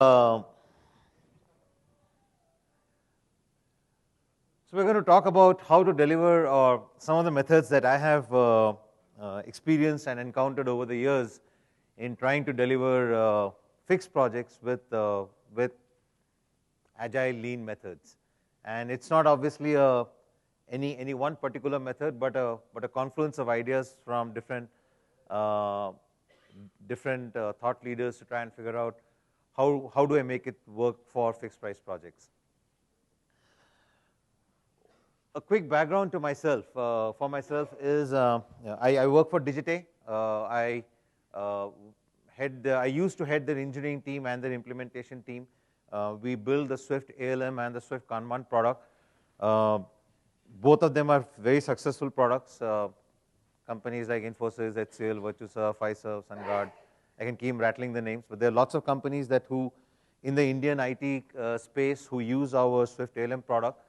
So we're going to talk about how to deliver some of the methods that I have experienced and encountered over the years in trying to deliver fixed projects with agile lean methods. And it's not obviously any one particular method, but a confluence of ideas from different thought leaders to try and figure out how do I make it work for fixed price projects. A quick background to myself, for myself is I work for Digite. I used to head their engineering team and their implementation team. We build the Swift ALM and the Swift Kanban product. Both of them are very successful products. Companies like Infosys, HCL, Virtusa, Fiserv, SunGard. I can keep rattling the names, but there are lots of companies who in the Indian IT space who use our Swift ALM product.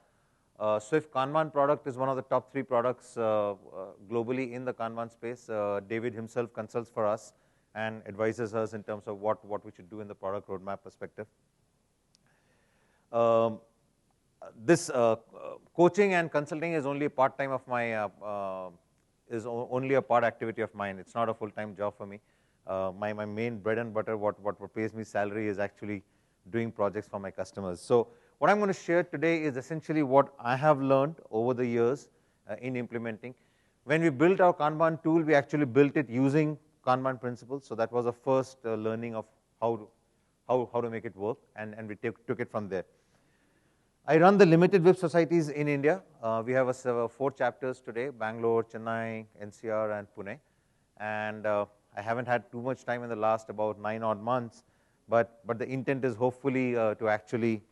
Swift Kanban product is one of the top 3 products globally in the Kanban space. David himself consults for us and advises us in terms of what we should do in the product roadmap perspective. This coaching and consulting is only a part-time of my, only a part activity of mine. It's not a full-time job for me. My main bread and butter, what pays me salary, is actually doing projects for my customers. So what I'm going to share today is essentially what I have learned over the years in implementing. When we built our Kanban tool, we actually built it using Kanban principles. So that was the first learning of how to make it work, and we took it from there. I run the limited WIP societies in India. We have 4 chapters today: Bangalore, Chennai, NCR, and Pune. And I haven't had too much time in the last about 9 odd months, but the intent is hopefully to actually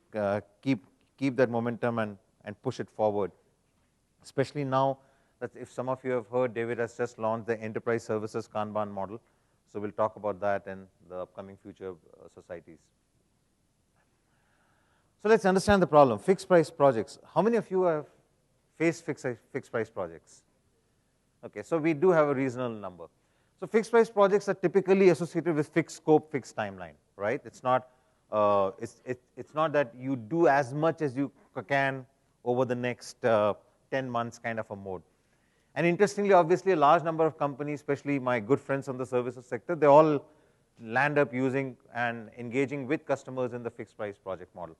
keep that momentum and push it forward. Especially now that, if some of you have heard, David has just launched the Enterprise Services Kanban model. So we'll talk about that in the upcoming future societies. So let's understand the problem. Fixed price projects. How many of you have faced fixed price projects? Okay, so we do have a reasonable number. So fixed price projects are typically associated with fixed scope, fixed timeline, right? It's not that you do as much as you can over the next 10 months kind of a mode. And interestingly, obviously, a large number of companies, especially my good friends from the services sector, they all land up using and engaging with customers in the fixed price project model.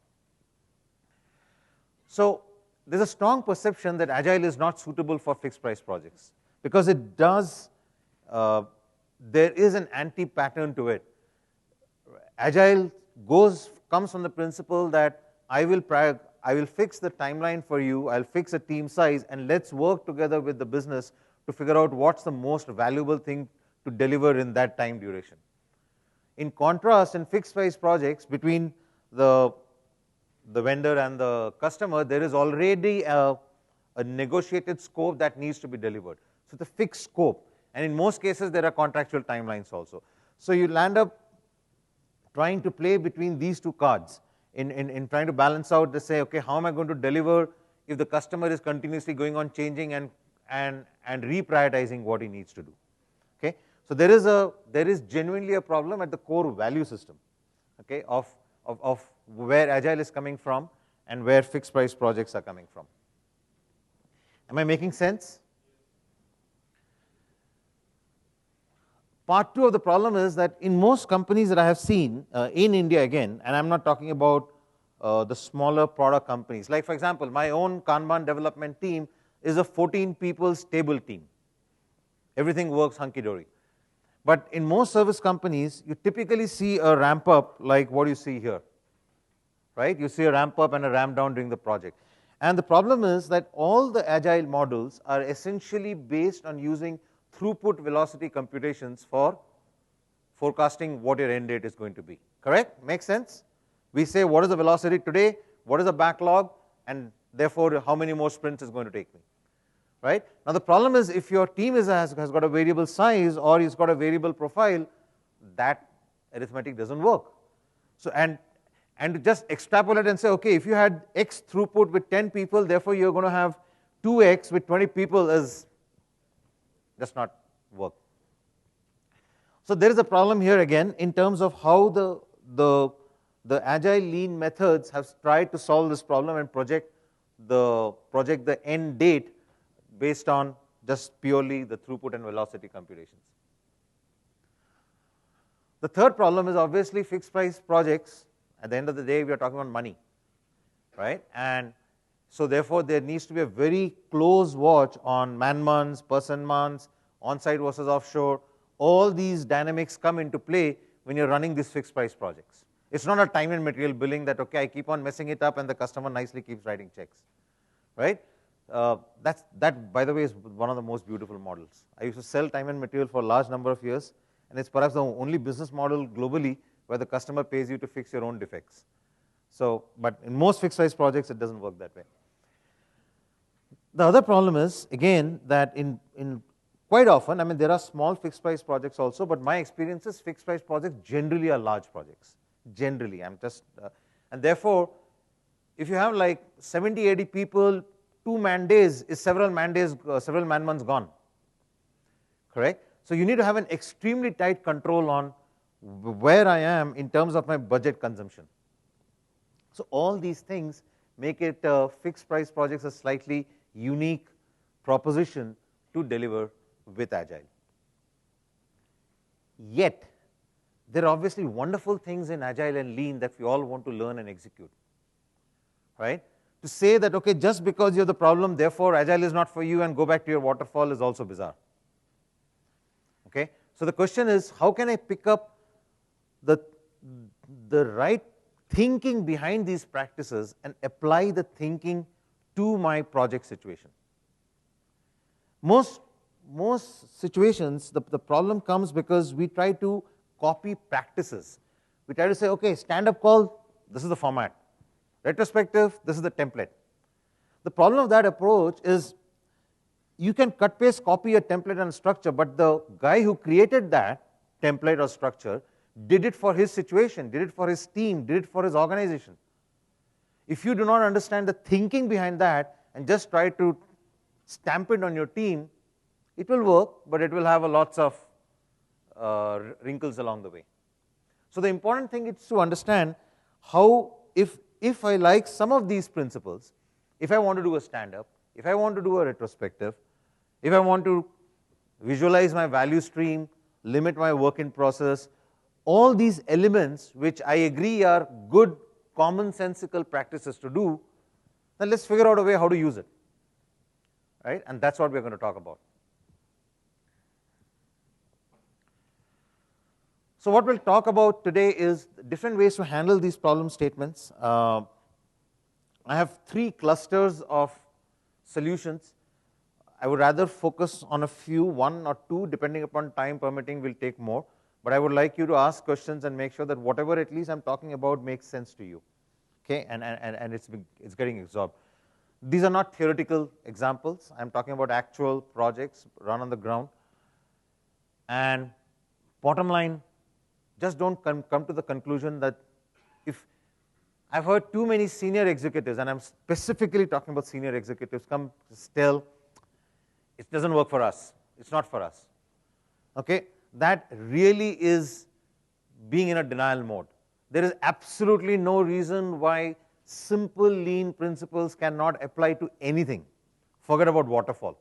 So there's a strong perception that Agile is not suitable for fixed price projects because it does, there is an anti-pattern to it. Agile comes from the principle that I will fix the timeline for you, I'll fix a team size, and let's work together with the business to figure out what's the most valuable thing to deliver in that time duration. In contrast, in fixed price projects, between the vendor and the customer, there is already a negotiated scope that needs to be delivered. So the fixed scope, and in most cases there are contractual timelines also. So you land up trying to play between these 2 cards in trying to balance out to say, okay, how am I going to deliver if the customer is continuously going on changing and reprioritizing what he needs to do. Okay, so there is genuinely a problem at the core value system, okay, of where Agile is coming from and where fixed price projects are coming from. Am I making sense? Part 2 of the problem is that in most companies that I have seen in India again, and I'm not talking about the smaller product companies. Like, for example, my own Kanban development team is a 14 people stable team. Everything works hunky-dory. But in most service companies, you typically see a ramp up like what you see here, right? You see a ramp up and a ramp down during the project. And the problem is that all the Agile models are essentially based on using throughput velocity computations for forecasting what your end date is going to be. Correct? Makes sense? We say, what is the velocity today? What is the backlog? And therefore, how many more sprints is going to take me? Right? Now the problem is, if your team has got a variable size or it's got a variable profile, that arithmetic doesn't work. So and to just extrapolate and say, okay, if you had X throughput with 10 people, therefore you're going to have 2X with 20 people, is does not work. So there is a problem here again in terms of how the the agile lean methods have tried to solve this problem and project the end date based on just purely the throughput and velocity computations. The third problem is obviously fixed price projects. At the end of the day, we are talking about money, right? And so therefore, there needs to be a very close watch on man months, person months, on-site versus offshore. All these dynamics come into play when you're running these fixed price projects. It's not a time and material billing that, okay, I keep on messing it up and the customer nicely keeps writing checks, right? That, by the way, is one of the most beautiful models. I used to sell time and material for a large number of years, and it's perhaps the only business model globally where the customer pays you to fix your own defects. So, but in most fixed price projects, it doesn't work that way. The other problem is, again, that in quite often, I mean, there are small fixed price projects also, but my experience is fixed price projects generally are large projects. Generally, and therefore, if you have like 70, 80 people, 2 man days is several man months gone, correct? So you need to have an extremely tight control on where I am in terms of my budget consumption. So all these things make it fixed price projects a slightly unique proposition to deliver with Agile. Yet, there are obviously wonderful things in Agile and Lean that we all want to learn and execute, right? To say that, okay, just because you have the problem, therefore Agile is not for you and go back to your waterfall is also bizarre, okay? So the question is, how can I pick up the right thinking behind these practices and apply the thinking to my project situation? Most situations, the problem comes because we try to copy practices. We try to say, okay, stand-up call, this is the format. Retrospective, this is the template. The problem of that approach is you can cut, paste, copy a template and structure, but the guy who created that template or structure did it for his situation, did it for his team, did it for his organization. If you do not understand the thinking behind that and just try to stamp it on your team, it will work, but it will have a lots of wrinkles along the way. So the important thing is to understand how, if I like some of these principles, if I want to do a stand-up, if I want to do a retrospective, if I want to visualize my value stream, limit my work in process, all these elements which I agree are good commonsensical practices to do, then let's figure out a way how to use it, right? And that's what we're going to talk about. So what we'll talk about today is different ways to handle these problem statements. I have 3 clusters of solutions. I would rather focus on a few, 1 or 2, depending upon time permitting, we'll take more. But I would like you to ask questions and make sure that whatever at least I'm talking about makes sense to you, okay? And it's getting absorbed. These are not theoretical examples. I'm talking about actual projects run on the ground. And bottom line, just don't come to the conclusion that if I've heard too many senior executives, and I'm specifically talking about senior executives, come tell, it doesn't work for us. It's not for us, okay? That really is being in a denial mode. There is absolutely no reason why simple lean principles cannot apply to anything. Forget about waterfall.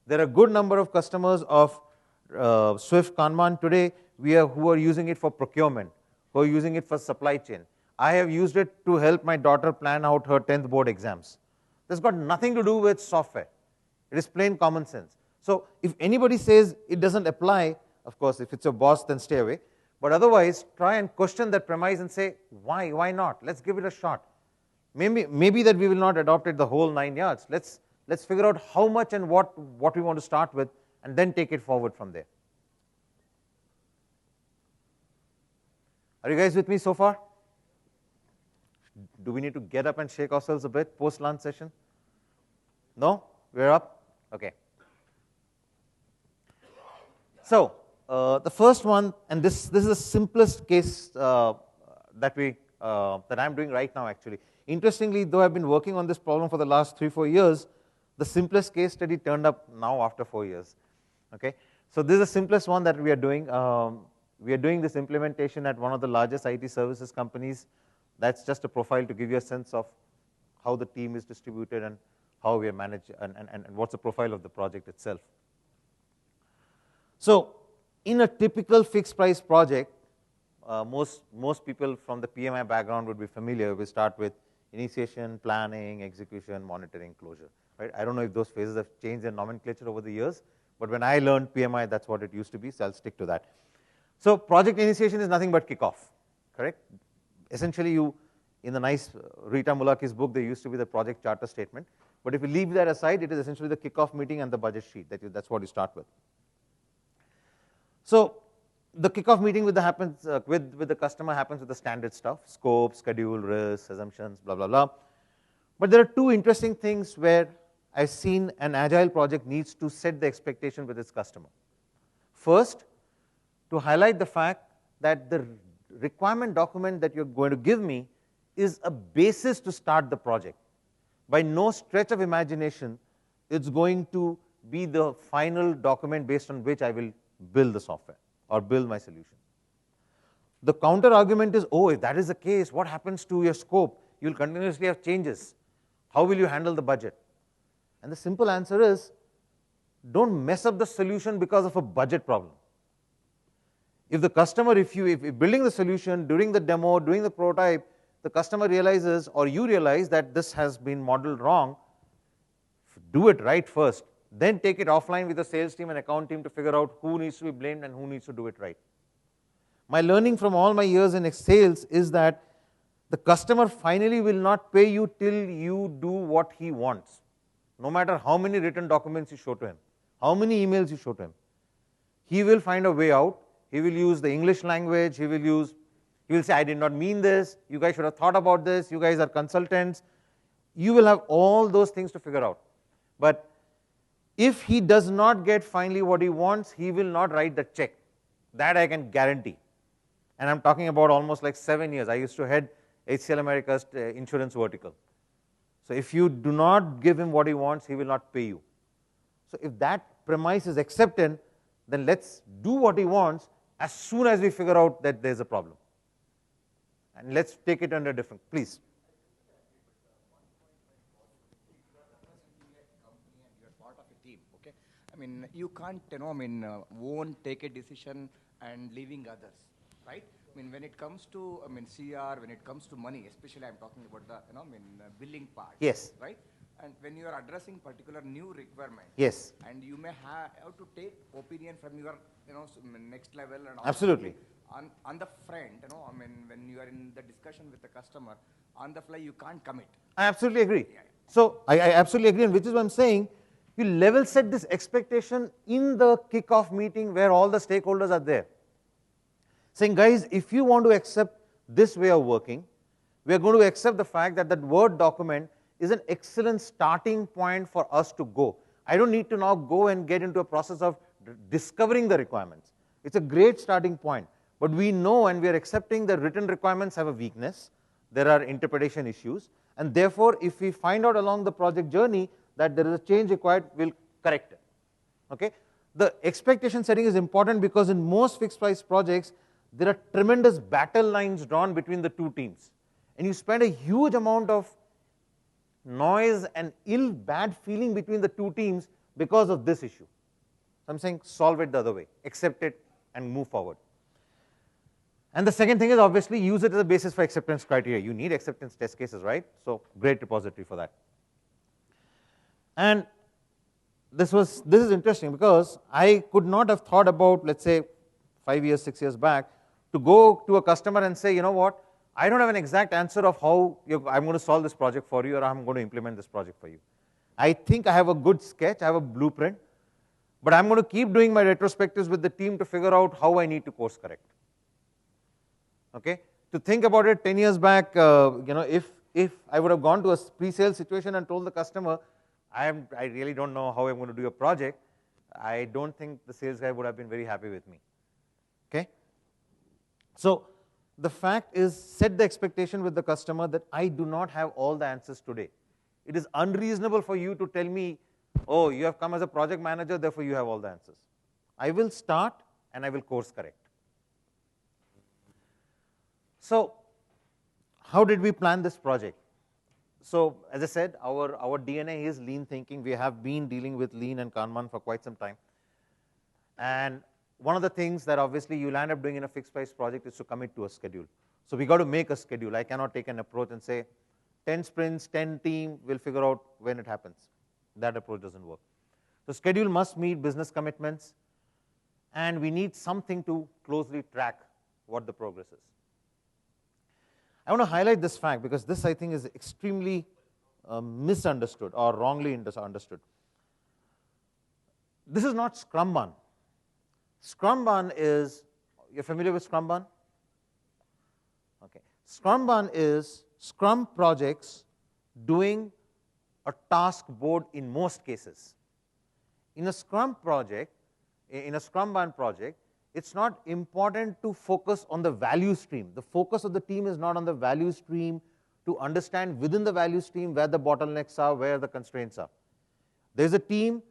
There are a good number of customers of Swift Kanban today who are using it for procurement, who are using it for supply chain. I have used it to help my daughter plan out her 10th board exams. This has got nothing to do with software. It is plain common sense. So if anybody says it doesn't apply, of course, if it's your boss, then stay away. But otherwise, try and question that premise and say, why not? Let's give it a shot. Maybe that we will not adopt it the whole 9 yards. Let's figure out how much and what we want to start with, and then take it forward from there. Are you guys with me so far? Do we need to get up and shake ourselves a bit post-lunch session? No? We're up? Okay. So, the first one, and this is the simplest case that I'm doing right now actually. Interestingly, though I've been working on this problem for the last 3-4 years, the simplest case study turned up now after 4 years. Okay, so this is the simplest one that we are doing. we are doing this implementation at one of the largest IT services companies. That's just a profile to give you a sense of how the team is distributed and how we are managed and what's the profile of the project itself. So in a typical fixed price project, most people from the PMI background would be familiar. We start with initiation, planning, execution, monitoring, closure. Right? I don't know if those phases have changed their nomenclature over the years, but when I learned PMI, that's what it used to be, so I'll stick to that. So project initiation is nothing but kickoff, correct? Essentially, in the nice Rita Mulaki's book, there used to be the project charter statement. But if you leave that aside, it is essentially the kickoff meeting and the budget sheet. That's what you start with. So the kickoff meeting with the customer happens with the standard stuff: scope, schedule, risks, assumptions, blah, blah, blah. But there are two interesting things where I've seen an agile project needs to set the expectation with its customer. First, to highlight the fact that the requirement document that you're going to give me is a basis to start the project. By no stretch of imagination, it's going to be the final document based on which I will build the software or build my solution. The counter argument is, oh, if that is the case, what happens to your scope? You'll continuously have changes. How will you handle the budget? And the simple answer is, don't mess up the solution because of a budget problem. If the customer, if building the solution, during the demo, during the prototype, the customer realizes or you realize that this has been modeled wrong, do it right first. Then take it offline with the sales team and account team to figure out who needs to be blamed and who needs to do it right. My learning from all my years in sales is that the customer finally will not pay you till you do what he wants, no matter how many written documents you show to him, how many emails you show to him. He will find a way out. He will use the English language. He will say, I did not mean this. You guys should have thought about this. You guys are consultants. You will have all those things to figure out. But if he does not get finally what he wants, he will not write the check. That I can guarantee. And I'm talking about almost like 7 years. I used to head HCL America's insurance vertical. So if you do not give him what he wants, he will not pay you. So if that premise is accepted, then let's do what he wants as soon as we figure out that there's a problem. And let's take it under different, please. I mean, you can't, won't take a decision and leaving others, right? I mean, when it comes to, CR, when it comes to money, especially I'm talking about the, billing part. Yes. Right? And when you are addressing particular new requirement. Yes. And you may have to take opinion from your, next level. And absolutely. On the front, when you are in the discussion with the customer, on the fly, you can't commit. I absolutely agree. Yeah. So I absolutely agree, and which is what I'm saying. You level set this expectation in the kickoff meeting where all the stakeholders are there. Saying, guys, if you want to accept this way of working, we are going to accept the fact that that Word document is an excellent starting point for us to go. I don't need to now go and get into a process of discovering the requirements. It's a great starting point. But we know and we are accepting the written requirements have a weakness. There are interpretation issues. And therefore, if we find out along the project journey that there is a change required, we'll correct it. Okay? The expectation setting is important because in most fixed price projects, there are tremendous battle lines drawn between the two teams. And you spend a huge amount of noise and bad feeling between the two teams because of this issue. So I'm saying solve it the other way, accept it and move forward. And the second thing is obviously use it as a basis for acceptance criteria. You need acceptance test cases, right? So great repository for that. And this is interesting because I could not have thought about, let's say, 5 years, 6 years back, to go to a customer and say, you know what, I don't have an exact answer of how I'm going to solve this project for you or I'm going to implement this project for you. I think I have a good sketch, I have a blueprint, but I'm going to keep doing my retrospectives with the team to figure out how I need to course correct. Okay? To think about it, 10 years back, if I would have gone to a pre-sale situation and told the customer, I really don't know how I'm going to do a project, I don't think the sales guy would have been very happy with me. Okay? So the fact is, set the expectation with the customer that I do not have all the answers today. It is unreasonable for you to tell me, oh, you have come as a project manager, therefore you have all the answers. I will start and I will course correct. So how did we plan this project? So as I said, our DNA is lean thinking. We have been dealing with lean and Kanban for quite some time. And one of the things that obviously you'll end up doing in a fixed price project is to commit to a schedule. So we got to make a schedule. I cannot take an approach and say 10 sprints, 10 team, we'll figure out when it happens. That approach doesn't work. So schedule must meet business commitments, and we need something to closely track what the progress is. I want to highlight this fact because this, I think, is extremely misunderstood or wrongly understood. This is not Scrumban. Scrumban is, you're familiar with Scrumban? Okay. Scrumban is Scrum projects doing a task board in most cases. In a Scrum project, in a Scrumban project, it's not important to focus on the value stream. The focus of the team is not on the value stream to understand within the value stream where the bottlenecks are, where the constraints are. There's a team,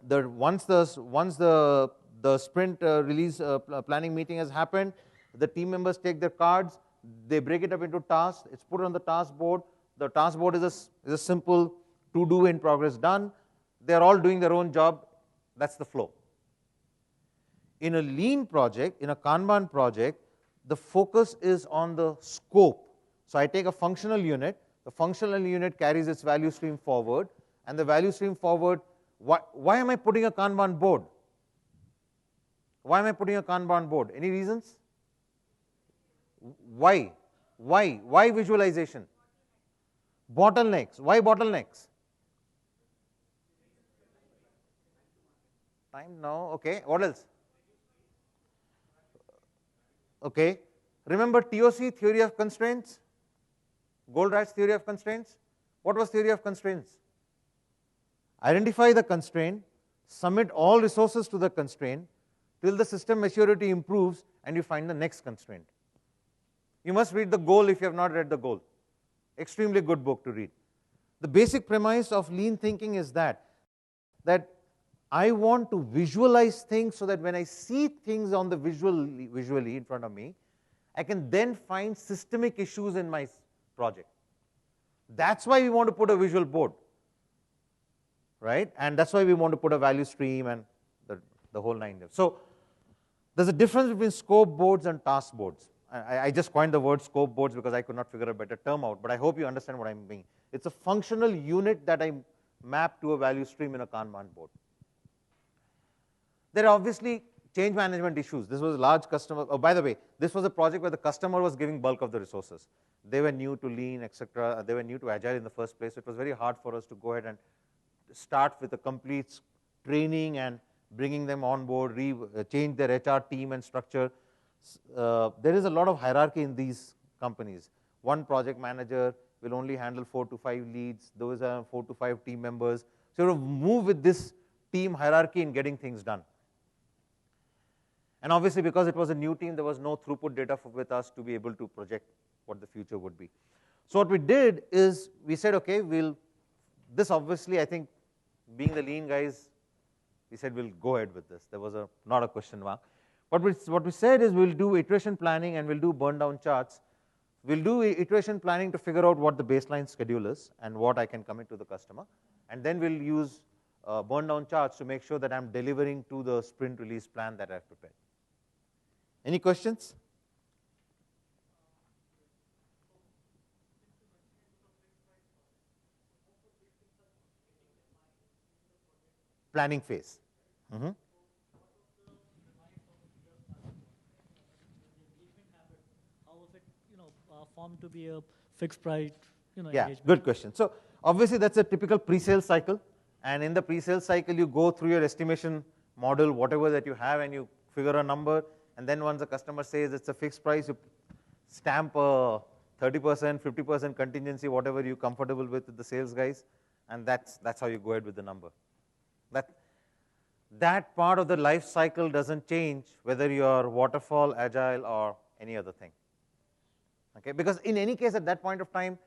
once the sprint release planning meeting has happened, the team members take their cards, they break it up into tasks, it's put on the task board. The task board is a simple to-do in progress done. They're all doing their own job. That's the flow. In a lean project, in a Kanban project, the focus is on the scope. So I take a functional unit, the functional unit carries its value stream forward, and the value stream forward, why am I putting a Kanban board? Why am I putting a Kanban board? Any reasons? Why? Why visualization? Bottlenecks. Why bottlenecks? Time now, okay. What else? Okay. Remember TOC, theory of constraints? Goldratt's theory of constraints? What was theory of constraints? Identify the constraint, submit all resources to the constraint till the system maturity improves and you find the next constraint. You must read the goal if you have not read the goal. Extremely good book to read. The basic premise of lean thinking is that I want to visualize things so that when I see things on the visually in front of me, I can then find systemic issues in my project. That's why we want to put a visual board, right? And that's why we want to put a value stream and the whole nine. So there's a difference between scope boards and task boards. I just coined the word scope boards because I could not figure a better term out, but I hope you understand what I mean. It's a functional unit that I map to a value stream in a Kanban board. There are obviously change management issues. This was a large customer. Oh, by the way, this was a project where the customer was giving bulk of the resources. They were new to lean, etc. They were new to agile in the first place. It was very hard for us to go ahead and start with a complete training and bringing them on board, change their HR team and structure. There is a lot of hierarchy in these companies. One project manager will only handle 4 to 5 leads. Those are 4 to 5 team members. So you have to move with this team hierarchy in getting things done. And obviously, because it was a new team, there was no throughput data with us to be able to project what the future would be. So what we did is we said, okay, this obviously, I think, being the lean guys, we said we'll go ahead with this. There was not a question mark. But what we said is we'll do iteration planning and we'll do burn down charts. We'll do iteration planning to figure out what the baseline schedule is and what I can commit to the customer. And then we'll use burn down charts to make sure that I'm delivering to the sprint release plan that I've prepared. Any questions? Planning phase. Mm-hmm. How was it, formed to be a fixed price, Yeah, engagement? good question. So obviously that's a typical pre-sale cycle, and in the pre-sale cycle you go through your estimation model, whatever that you have, and you figure a number, and then once the customer says it's a fixed price, you stamp a 30%, 50% contingency, whatever you're comfortable with the sales guys, and that's how you go ahead with the number. That part of the life cycle doesn't change whether you're waterfall, agile, or any other thing. Okay, because in any case at that point of time,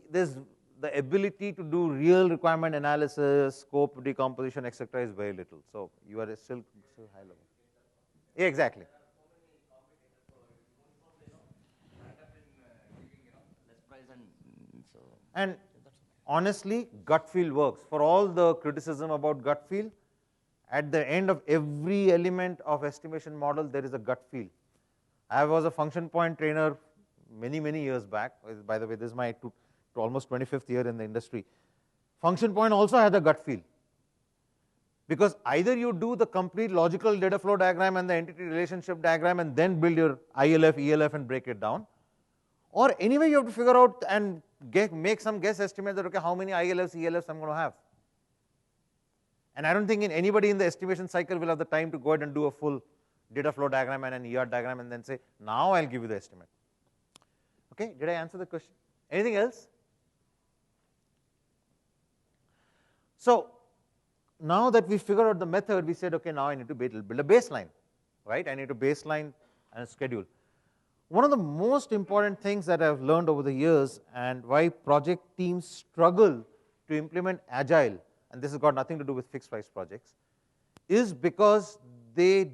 there's the ability to do real requirement analysis, scope decomposition, etc. is very little. So you are still high level. Yeah, exactly. And honestly, gut feel works. For all the criticism about gut feel, at the end of every element of estimation model, there is a gut feel. I was a function point trainer many, many years back. By the way, this is my almost 25th year in the industry. Function point also had a gut feel. Because either you do the complete logical data flow diagram and the entity relationship diagram and then build your ILF, ELF and break it down, or anyway you have to figure out and make some guess estimate that, okay, how many ILFs, ELFs I'm going to have. And I don't think anybody in the estimation cycle will have the time to go ahead and do a full data flow diagram and an ER diagram and then say, now I'll give you the estimate. Okay, did I answer the question? Anything else? So now that we figured out the method, we said, okay, now I need to build a baseline, right? I need to baseline and schedule. One of the most important things that I've learned over the years and why project teams struggle to implement Agile, and this has got nothing to do with fixed price projects, is because they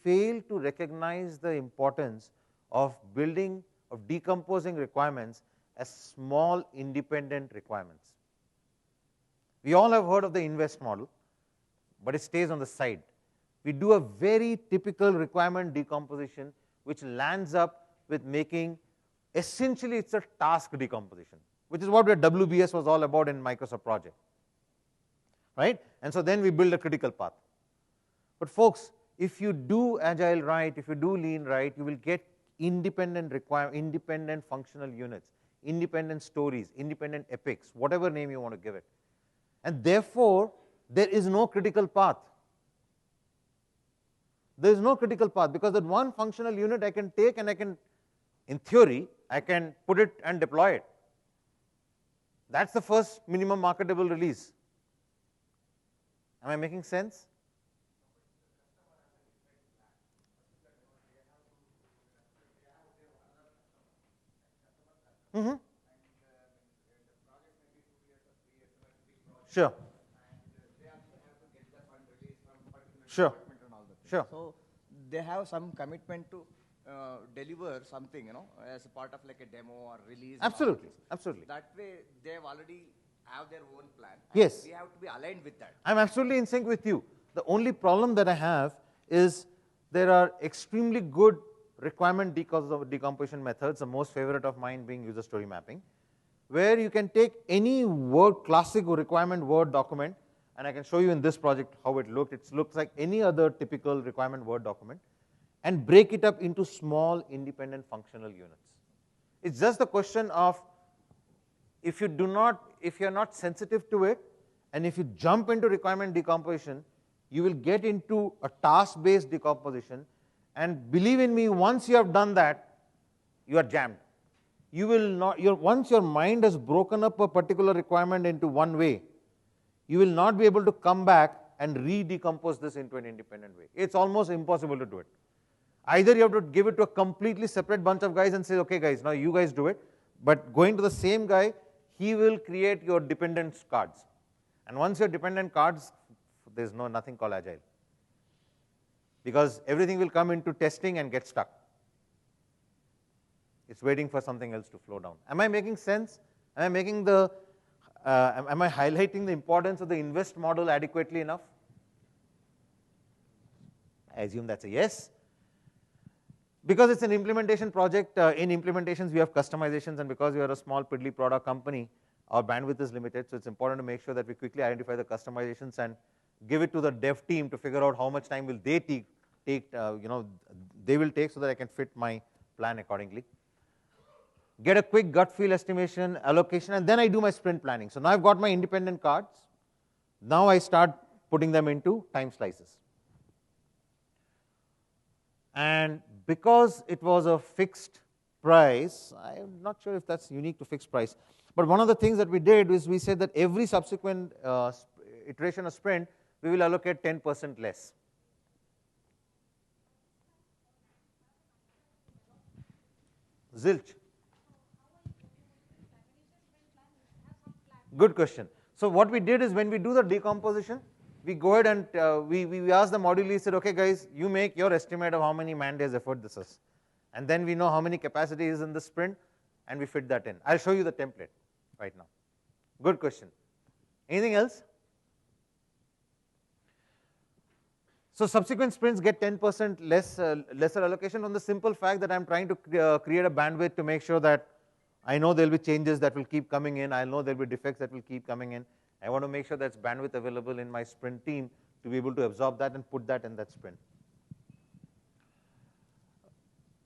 fail to recognize the importance of decomposing requirements as small independent requirements. We all have heard of the invest model, but it stays on the side. We do a very typical requirement decomposition which lands up with making, essentially it's a task decomposition, which is what WBS was all about in Microsoft project, right? And so then we build a critical path. But folks, if you do Agile right, if you do Lean right, you will get independent functional units, independent stories, independent epics, whatever name you want to give it. And therefore, there is no critical path. There is no critical path because that one functional unit I can take and I can, in theory, I can put it and deploy it. That's the first minimum marketable release. Am I making sense? Mm-hmm. Sure. Sure. Sure. So they have some commitment to deliver something, as a part of like a demo or release. Absolutely. Absolutely. That way, they've already have their own plan. Yes. We have to be aligned with that. I'm absolutely in sync with you. The only problem that I have is there are extremely good requirement decomposition methods, the most favorite of mine being user story mapping, where you can take any classic requirement Word document, and I can show you in this project how it looked. It looks like any other typical requirement Word document, and break it up into small independent functional units. It's just the question of if you're not sensitive to it, and if you jump into requirement decomposition, you will get into a task-based decomposition, and believe in me, once you have done that, you are jammed. You will not, once your mind has broken up a particular requirement into one way, you will not be able to come back and re-decompose this into an independent way. It's almost impossible to do it. Either you have to give it to a completely separate bunch of guys and say, okay guys, now you guys do it, but going to the same guy, he will create your dependence cards. And once your dependent cards, there's nothing called Agile. Because everything will come into testing and get stuck. It's waiting for something else to flow down. Am I making sense? Am I highlighting the importance of the invest model adequately enough? I assume that's a yes. Because it's an implementation project, in implementations we have customizations, and because we are a small piddly product company, our bandwidth is limited, so it's important to make sure that we quickly identify the customizations and give it to the dev team to figure out how much time will they take, they will take so that I can fit my plan accordingly. Get a quick gut feel estimation, allocation, and then I do my sprint planning. So now I've got my independent cards. Now I start putting them into time slices. And because it was a fixed price, I'm not sure if that's unique to fixed price, but one of the things that we did is we said that every subsequent iteration of sprint, we will allocate 10% less. Zilch. Good question. So what we did is when we do the decomposition, we go ahead and we ask the module lead, said, okay guys, you make your estimate of how many man days effort this is. And then we know how many capacity is in the sprint, and we fit that in. I'll show you the template. right now? Good question. Anything else? So subsequent sprints get 10% lesser allocation on the simple fact that I'm trying to create a bandwidth to make sure that I know there'll be changes that will keep coming in. I know there'll be defects that will keep coming in. I want to make sure that's bandwidth available in my sprint team to be able to absorb that and put that in that sprint.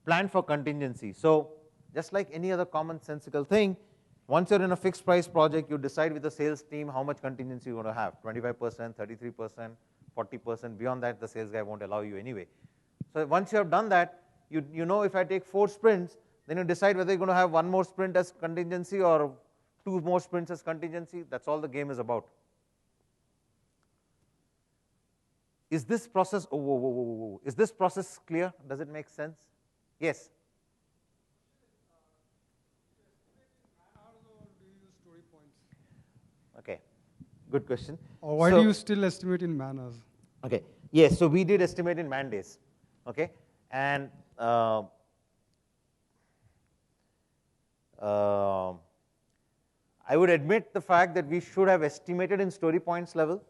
Plan for contingency. So just like any other commonsensical thing, once you're in a fixed price project, you decide with the sales team how much contingency you want to have, 25%, 33%, 40%. Beyond that, the sales guy won't allow you anyway. So once you have done that, you know if I take 4 sprints, then you decide whether you're going to have 1 more sprint as contingency or 2 more sprints as contingency. That's all the game is about. Is this process, is this process clear? Does it make sense? Yes? Okay, good question. Or why do you still estimate in man hours? Okay, yes, so we did estimate in man days, okay? And I would admit the fact that we should have estimated in story points level,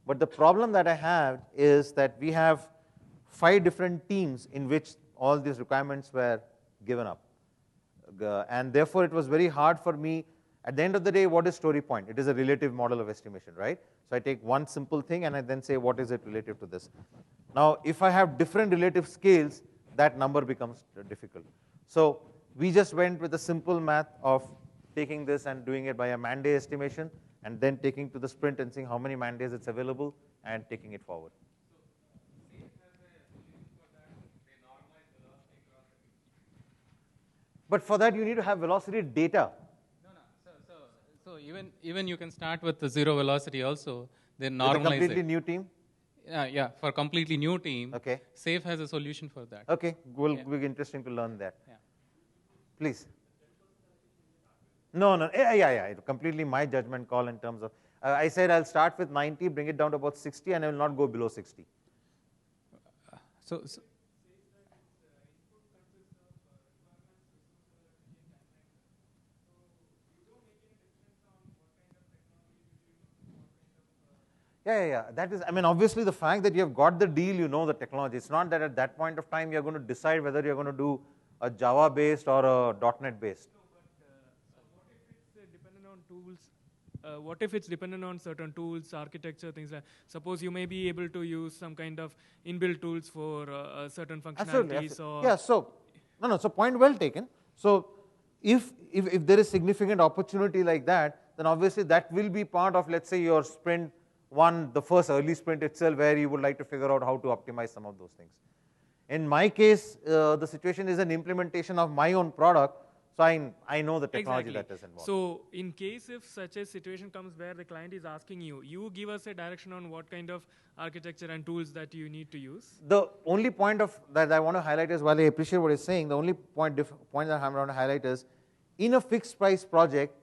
but the problem that I have is that we have 5 different teams in which all these requirements were given up. And therefore, it was very hard for me. At the end of the day, what is story point? It is a relative model of estimation, right? So I take one simple thing and I then say, what is it relative to this? Now, if I have different relative scales, that number becomes difficult. So we just went with the simple math of taking this and doing it by a man day estimation, and then taking to the sprint and seeing how many man days it's available and taking it forward. But for that, you need to have velocity data. So even you can start with the 0 velocity also, then normalize with a completely it. new team? Yeah, for a completely new team, okay. SAFe has a solution for that. Okay, will be interesting to learn that. Yeah. Please. No, yeah, completely my judgment call in terms of, I said I'll start with 90, bring it down to about 60, and I will not go below 60. So Yeah. That is, I mean, obviously the fact that you have got the deal, you know the technology. It's not that at that point of time you're going to decide whether you're going to do a Java-based or a .NET-based. No, but what if it's dependent on tools? What if it's dependent on certain tools, architecture, things like? Suppose you may be able to use some kind of inbuilt tools for certain functionalities. Absolutely. Or yeah. So so point well taken. So if there is significant opportunity like that, then obviously that will be part of, let's say, your sprint 1, the first early sprint itself, where you would like to figure out how to optimize some of those things. In my case, the situation is an implementation of my own product, so I know the technology that is involved. So in case if such a situation comes where the client is asking you, you give us a direction on what kind of architecture and tools that you need to use? The only point that I want to highlight is, while I appreciate what he's saying, the only point that I want to highlight is, in a fixed price project,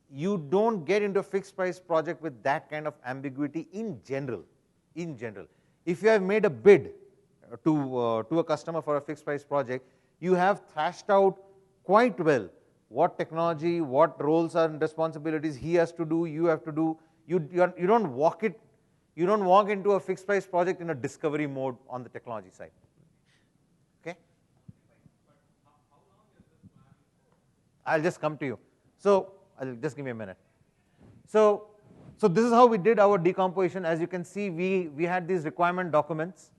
you don't get into a fixed price project with that kind of ambiguity in general. If you have made a bid to a customer for a fixed price project, you have thrashed out quite well what technology, what roles and responsibilities he has to do, you have to do. You don't walk into a fixed price project in a discovery mode on the technology side. Okay? I'll just come to you. So just give me a minute. So this is how we did our decomposition. As you can see, we had these requirement documents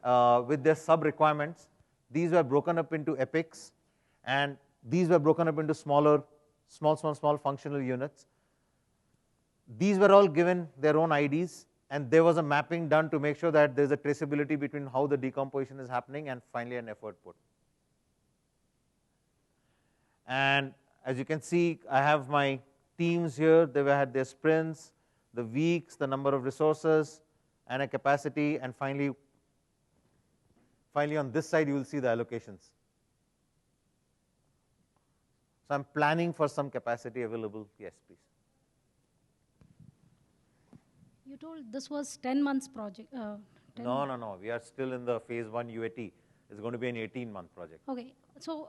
with their sub-requirements. These were broken up into epics, and these were broken up into small functional units. These were all given their own IDs, and there was a mapping done to make sure that there's a traceability between how the decomposition is happening and finally an effort put. And as you can see, I have my teams here. They had their sprints, the weeks, the number of resources, and a capacity, and finally on this side you will see the allocations. So I'm planning for some capacity available. Yes, please. You told this was 10 months project. No. We are still in the phase 1 UAT. It's going to be an 18-month project. Okay, so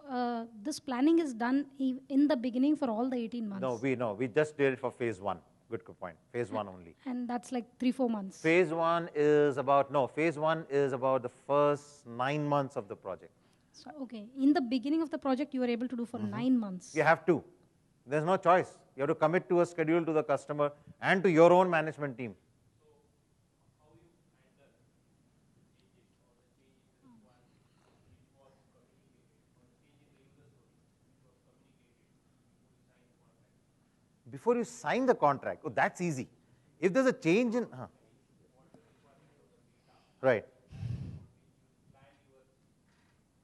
this planning is done in the beginning for all the 18 months? No, we just did it for phase 1. Good point. Phase 1 only. And that's like 3-4 months? Phase 1 is about the first 9 months of the project. So, okay, in the beginning of the project, you were able to do for 9 months? You have to. There's no choice. You have to commit to a schedule to the customer and to your own management team. Before you sign the contract, oh, that's easy. If there's a change in, right.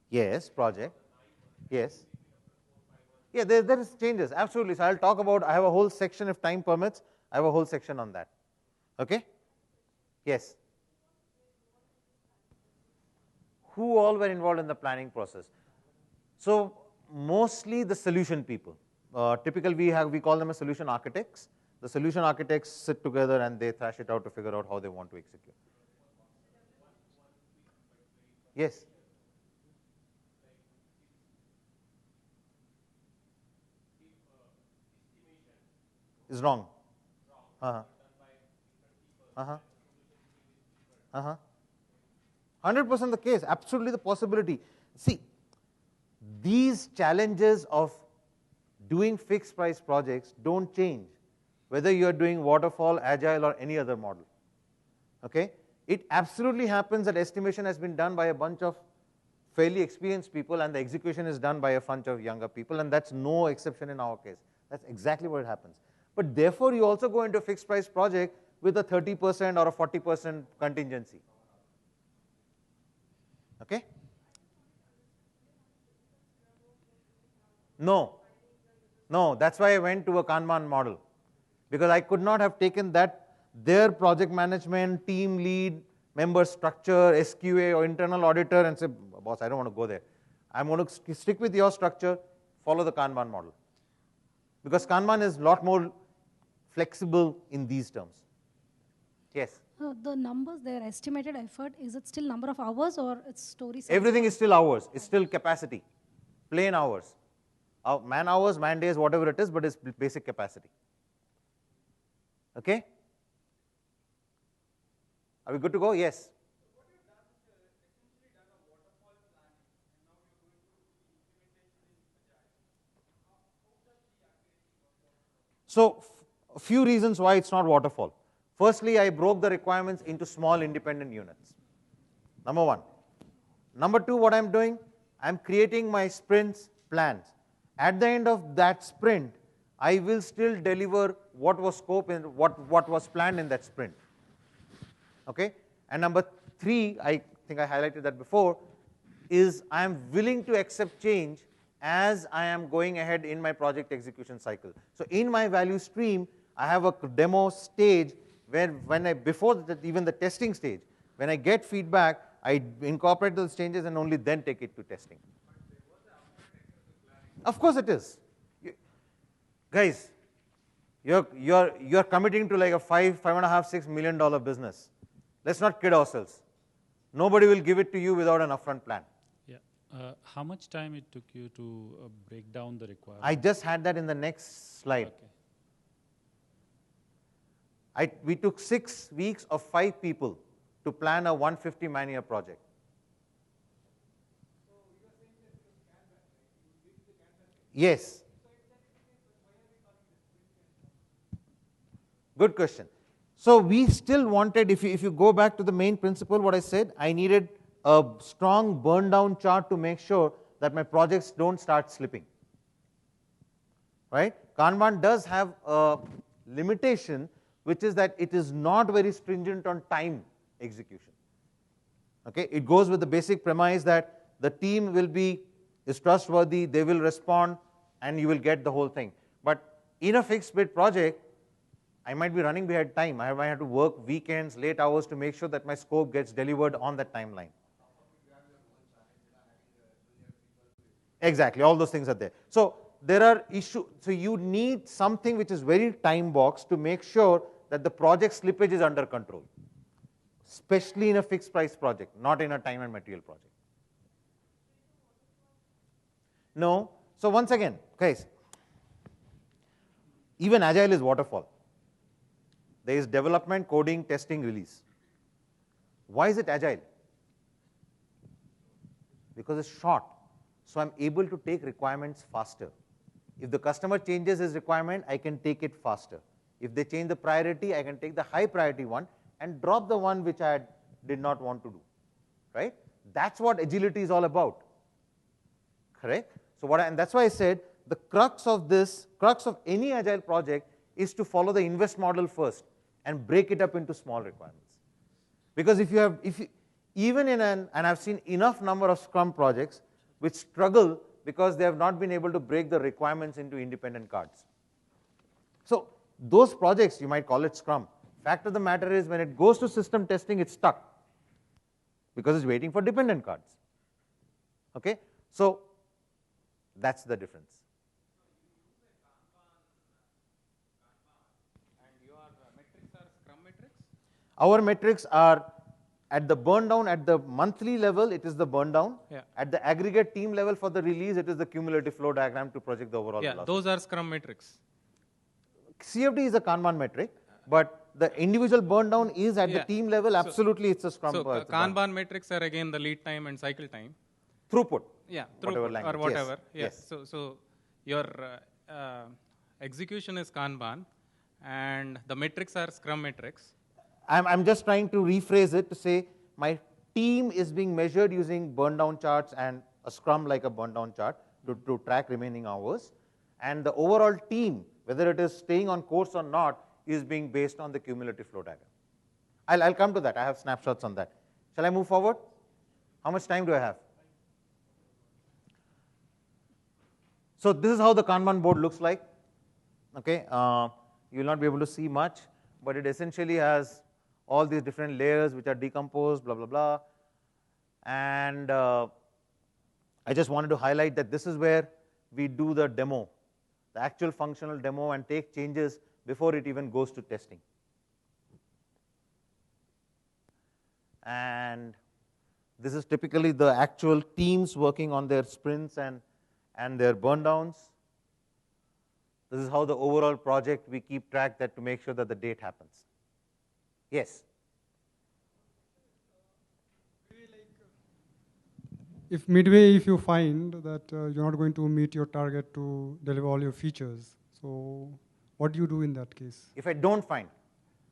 Yes, project. Yes. Yeah, there is changes, absolutely. So I'll talk about, I have a whole section, if time permits, I have a whole section on that. Okay? Yes. Who all were involved in the planning process? So mostly the solution people. Typically we call them as solution architects. The solution architects sit together and they thrash it out to figure out how they want to execute. Yes. Is wrong. 100% the case, absolutely the possibility. See, these challenges of doing fixed price projects don't change, whether you are doing waterfall, agile, or any other model. Okay? It absolutely happens that estimation has been done by a bunch of fairly experienced people and the execution is done by a bunch of younger people, and that's no exception in our case. That's exactly what happens. But therefore, you also go into a fixed price project with a 30% or a 40% contingency. Okay? No, that's why I went to a Kanban model, because I could not have taken their project management, team lead, member structure, SQA or internal auditor and say, boss, I don't want to go there. I'm going to stick with your structure, follow the Kanban model. Because Kanban is a lot more flexible in these terms. Yes? The numbers, their estimated effort, is it still number of hours or it's story size? Everything is still hours. It's still capacity, plain hours. Man hours, man days, whatever it is, but it's basic capacity. Okay? Are we good to go? Yes. So, a few reasons why it's not waterfall. Firstly, I broke the requirements into small independent units. Number one. Number two, what I'm doing, I'm creating my sprints plans. At the end of that sprint, I will still deliver what was scoped and what was planned in that sprint. Okay? And number three, I think I highlighted that before, is I am willing to accept change as I am going ahead in my project execution cycle. So in my value stream, I have a demo stage where before even the testing stage, when I get feedback, I incorporate those changes and only then take it to testing. Of course it is. Guys, you're committing to like a $5.5–6 million business. Let's not kid ourselves. Nobody will give it to you without an upfront plan. Yeah. How much time it took you to break down the requirements? I just had that in the next slide. Okay. We took 6 weeks of 5 people to plan a 150 man-year project. Yes. Good question. So we still wanted, if you go back to the main principle, what I said, I needed a strong burn down chart to make sure that my projects don't start slipping. Right? Kanban does have a limitation, which is that it is not very stringent on time execution. Okay? It goes with the basic premise that the team is trustworthy, they will respond, and you will get the whole thing. But in a fixed bid project, I might be running behind time. I might have to work weekends, late hours to make sure that my scope gets delivered on that timeline. Exactly, all those things are there. So there are issues. So you need something which is very time boxed to make sure that the project slippage is under control, especially in a fixed price project, not in a time and material project. No. So once again, guys, even Agile is waterfall. There is development, coding, testing, release. Why is it Agile? Because it's short. So I'm able to take requirements faster. If the customer changes his requirement, I can take it faster. If they change the priority, I can take the high priority one and drop the one which I did not want to do. Right? That's what agility is all about. Correct? So and that's why I said the crux of any agile project is to follow the invest model first and break it up into small requirements. Because and I've seen enough number of Scrum projects which struggle because they have not been able to break the requirements into independent cards. So those projects, you might call it Scrum. Fact of the matter is when it goes to system testing, it's stuck because it's waiting for dependent cards. Okay? So that's the difference. And your metrics are Scrum metrics? Our metrics are at the burn down, at the monthly level, it is the burn down. Yeah. At the aggregate team level for the release, it is the cumulative flow diagram to project the overall Yeah, velocity. those are Scrum metrics. CFD is a Kanban metric, but the individual burn down is at the team level, absolutely it's a Scrum. So Kanban metrics are again the lead time and cycle time. Throughput. Yeah, whatever throughput language. or whatever. Yes. So your execution is Kanban, and the metrics are Scrum metrics. I'm just trying to rephrase it to say my team is being measured using burn down charts and a Scrum like a burn down chart to track remaining hours. And the overall team, whether it is staying on course or not, is being based on the cumulative flow diagram. I'll come to that. I have snapshots on that. Shall I move forward? How much time do I have? So this is how the Kanban board looks like. Okay, you will not be able to see much, but it essentially has all these different layers which are decomposed, blah, blah, blah. And I just wanted to highlight that this is where we do the demo, the actual functional demo, and take changes before it even goes to testing. And this is typically the actual teams working on their sprints and their burn downs. This is how the overall project, we keep track that to make sure that the date happens. Yes? If midway, if you find that you're not going to meet your target to deliver all your features, so what do you do in that case? If I don't find?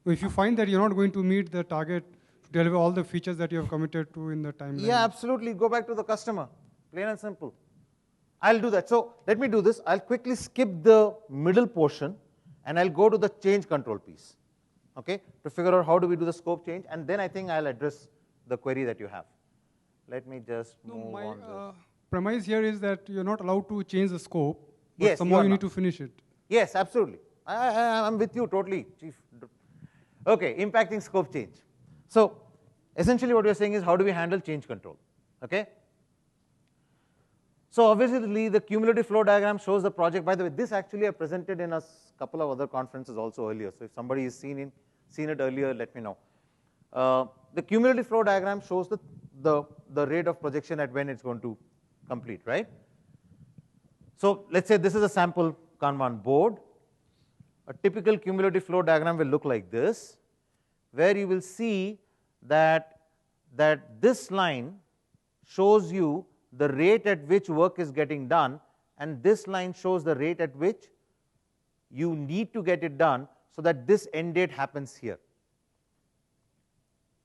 If you find that you're not going to meet the target to deliver all the features that you have committed to in the timeline. Yeah, absolutely. Go back to the customer. Plain and simple. I'll do that. So let me do this. I'll quickly skip the middle portion and I'll go to the change control piece. Okay, to figure out how do we do the scope change, and then I think I'll address the query that you have. Let me just move on this. Premise here is that you're not allowed to change the scope, but Yes, somehow you not. need to finish it. Yes, absolutely. I'm with you totally, Chief. Okay, impacting scope change. So essentially what we're saying is how do we handle change control? Okay. So obviously the cumulative flow diagram shows the project. By the way, this actually I presented in a couple of other conferences also earlier. So if somebody has seen it earlier, let me know. The cumulative flow diagram shows the rate of projection at when it's going to complete, right? So let's say this is a sample Kanban board. A typical cumulative flow diagram will look like this, where you will see that this line shows you the rate at which work is getting done, and this line shows the rate at which you need to get it done so that this end date happens here.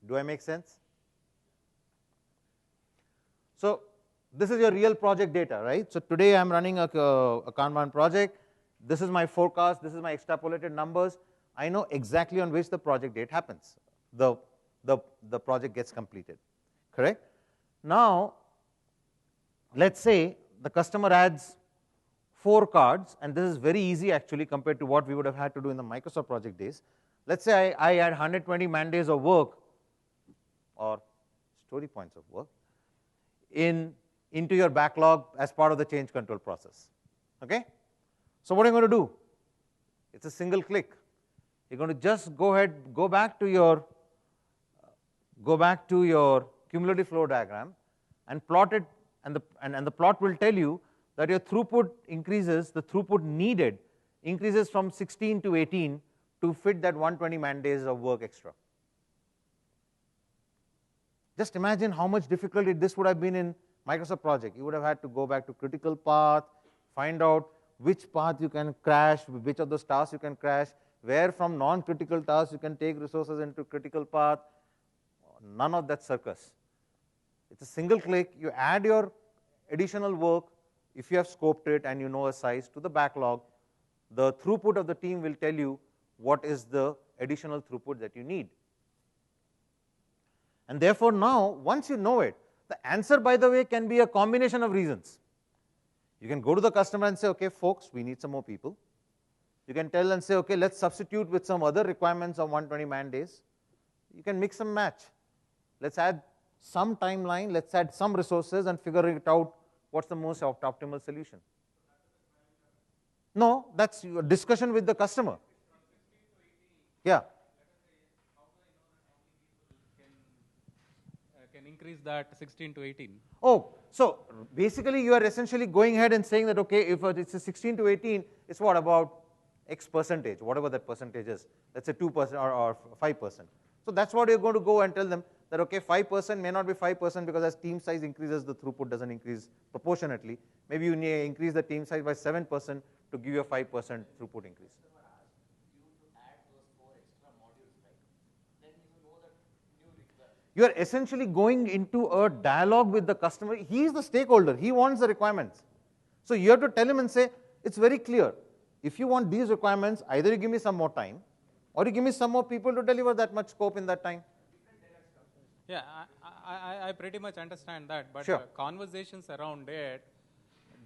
Do I make sense? So this is your real project data, right? So today I'm running a Kanban project. This is my forecast. This is my extrapolated numbers. I know exactly on which the project date happens. The project gets completed, correct? Now, let's say the customer adds 4 cards, and this is very easy actually compared to what we would have had to do in the Microsoft project days. Let's say I add 120 man days of work or story points of work into your backlog as part of the change control process. Okay? So what are you going to do? It's a single click. You're going to just go ahead, go back to your cumulative flow diagram and plot it, and the plot will tell you that your throughput increases, the throughput needed increases from 16 to 18 to fit that 120 man days of work extra. Just imagine how much difficulty this would have been in Microsoft project. You would have had to go back to critical path, find out which path you can crash, which of those tasks you can crash, where from non-critical tasks you can take resources into critical path. None of that circus. It's a single click, you add your additional work, if you have scoped it and you know a size, to the backlog. The throughput of the team will tell you what is the additional throughput that you need. And therefore now, once you know it, the answer, by the way, can be a combination of reasons. You can go to the customer and say, okay, folks, we need some more people. You can tell and say, okay, let's substitute with some other requirements of 120 man days. You can mix and match. Let's add some timeline, let's add some resources and figure it out what's the most optimal solution. No, that's your discussion with the customer. Yeah. Can increase that 16 to 18. Oh, so basically you are essentially going ahead and saying that, okay, if it's a 16 to 18, it's what about X percentage, whatever that percentage is. Let's say 2% or 5%. So that's what you're going to go and tell them that, okay, 5% may not be 5% because as team size increases, the throughput doesn't increase proportionately. Maybe you need to increase the team size by 7% to give you a 5% throughput increase. You are essentially going into a dialogue with the customer. He is the stakeholder. He wants the requirements. So you have to tell him and say, it's very clear. If you want these requirements, either you give me some more time, or you give me some more people to deliver that much scope in that time. Yeah, I pretty much understand that, but Sure. Conversations around it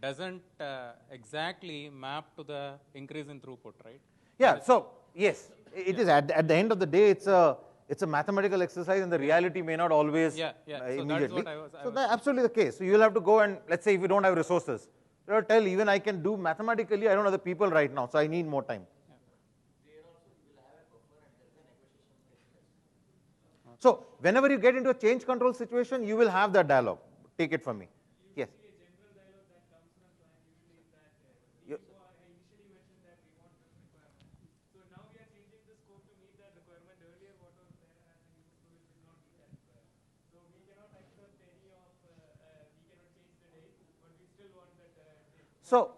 doesn't exactly map to the increase in throughput, right? Yeah, so yes, it is at the end of the day, it's a mathematical exercise and the reality may not always So immediately. that's what I was That's absolutely the case. So you will have to go and, let's say if you don't have resources, you have to tell even I can do mathematically, I don't have the people right now, so I need more time. So whenever you get into a change control situation, you will have that dialogue. Take it from me. Yes. You- So,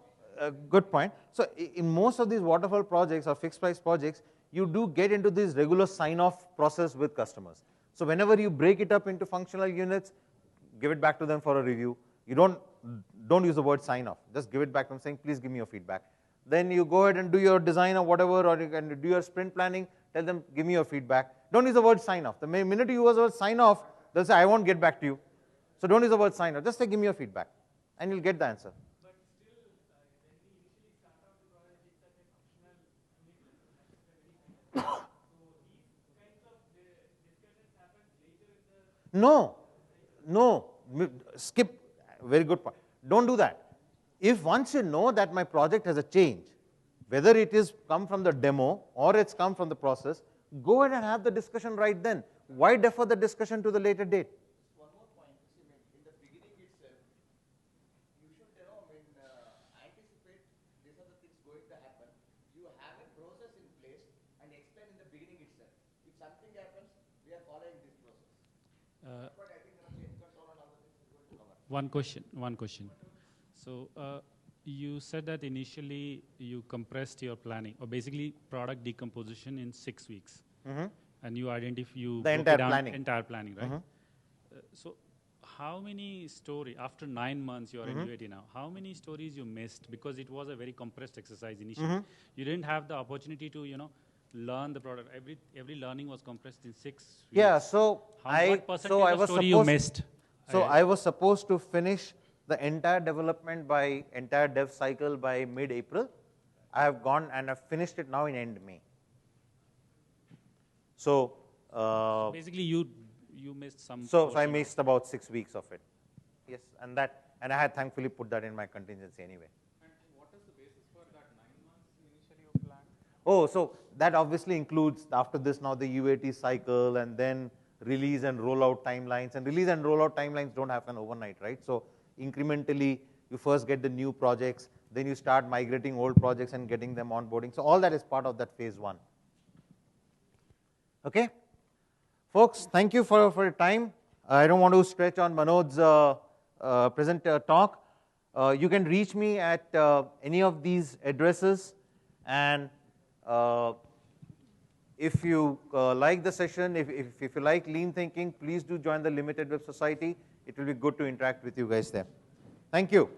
good point. So, in most of these waterfall projects or fixed price projects, you do get into this regular sign-off process with customers. So, whenever you break it up into functional units, give it back to them for a review. You don't use the word sign-off. Just give it back to them saying, please give me your feedback. Then you go ahead and do your design or whatever, or you can do your sprint planning, tell them, give me your feedback. Don't use the word sign-off. The minute you use the word sign-off, they'll say, I won't get back to you. So, don't use the word sign-off. Just say, give me your feedback, and you'll get the answer. No, skip, very good point. Don't do that. If once you know that my project has a change, whether it is come from the demo or it's come from the process, go ahead and have the discussion right then. Why defer the discussion to the later date? One more point, in the beginning itself, you should anticipate these are the things going to happen. You have a process in place and explain in the beginning itself. If something happens, we are following this process. But I think change control and other things is going to cover. One question. So you said that initially you compressed your planning, or basically product decomposition in 6 weeks. And you the entire planning, right? So how many after 9 months you are in UAT now, how many stories you missed because it was a very compressed exercise initially? You didn't have the opportunity to, learn the product. Every learning was compressed in 6 weeks. Yeah, so What percentage of story you missed? So I was supposed to finish the entire development by entire dev cycle by mid-April. I have gone and I've finished it now in end May. So basically you missed some. So I missed about 6 weeks of it. Yes, and I had thankfully put that in my contingency anyway. And what is the basis for that 9 months initially you planned? Oh, so that obviously includes after this now the UAT cycle and then release and rollout timelines. And release and rollout timelines don't happen overnight, right? So incrementally You first get the new projects, then you start migrating old projects and getting them onboarding. So all that is part of that phase 1. Okay? Folks, thank you for your time. I don't want to stretch on Manoj's talk. You can reach me at any of these addresses, and if you like the session, if you like lean thinking, please do join the Limited Web Society. It will be good to interact with you guys there. Thank you.